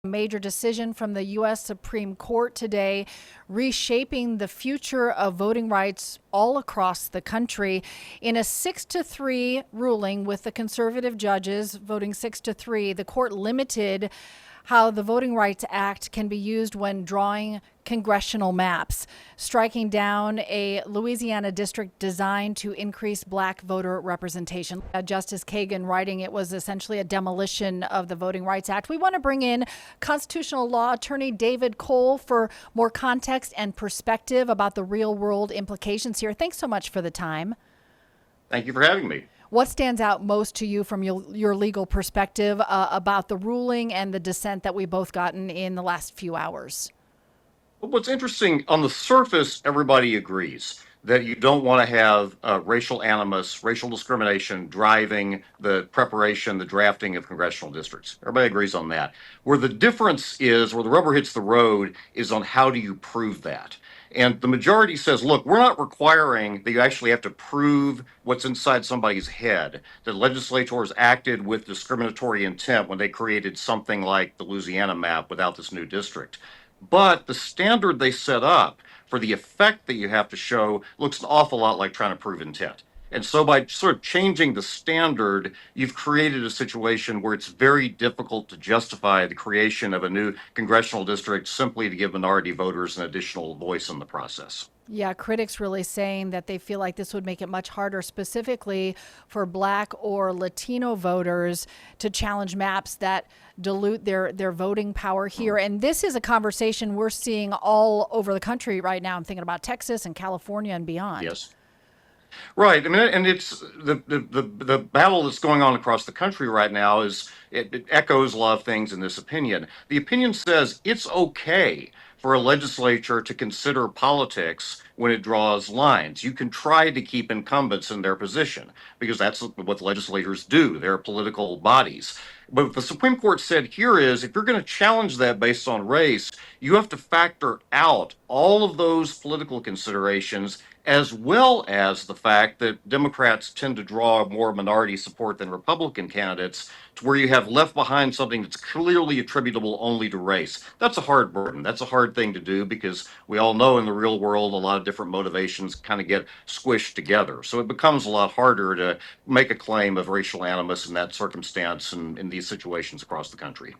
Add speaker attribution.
Speaker 1: Major decision from the U.S. Supreme Court today, reshaping the future of voting rights all across the country. In a 6-3 ruling with the conservative judges voting 6-3, the court limited how the Voting Rights Act can be used when drawing congressional maps, striking down a Louisiana district designed to increase black voter representation. Justice Kagan writing it was essentially a demolition of the Voting Rights Act. We want to bring in constitutional law attorney David Cole for more context and perspective about the real world implications here. Thanks so much for the time.
Speaker 2: Thank you for having me.
Speaker 1: What stands out most to you from your legal perspective about the ruling and the dissent that we've both gotten in the last few hours?
Speaker 2: Well, what's interesting, on the surface, everybody agrees that you don't want to have racial animus, racial discrimination driving the preparation, the drafting of congressional districts. Everybody agrees on that. Where the difference is, where the rubber hits the road, is on how do you prove that. And the majority says, look, we're not requiring that you actually have to prove what's inside somebody's head, that legislators acted with discriminatory intent when they created something like the Louisiana map without this new district. But the standard they set up for the effect that you have to show looks an awful lot like trying to prove intent. And so by sort of changing the standard, you've created a situation where it's very difficult to justify the creation of a new congressional district simply to give minority voters an additional voice in the process.
Speaker 1: Yeah, critics really saying that they feel like this would make it much harder, specifically for Black or Latino voters, to challenge maps that dilute their voting power here. And this is a conversation we're seeing all over the country right now. I'm thinking about Texas and California and beyond.
Speaker 2: Yes. Right. I mean, and it's the battle that's going on across the country right now it echoes a lot of things in this opinion. The opinion says it's okay for a legislature to consider politics when it draws lines. You can try to keep incumbents in their position because that's what legislators do. They're political bodies. But what the Supreme Court said here is if you're going to challenge that based on race, you have to factor out all of those political considerations as well as the fact that Democrats tend to draw more minority support than Republican candidates, to where you have left behind something that's clearly attributable only to race. That's a hard burden. That's a hard thing to do because we all know in the real world a lot of different motivations kind of get squished together. So it becomes a lot harder to make a claim of racial animus in that circumstance and in these situations across the country.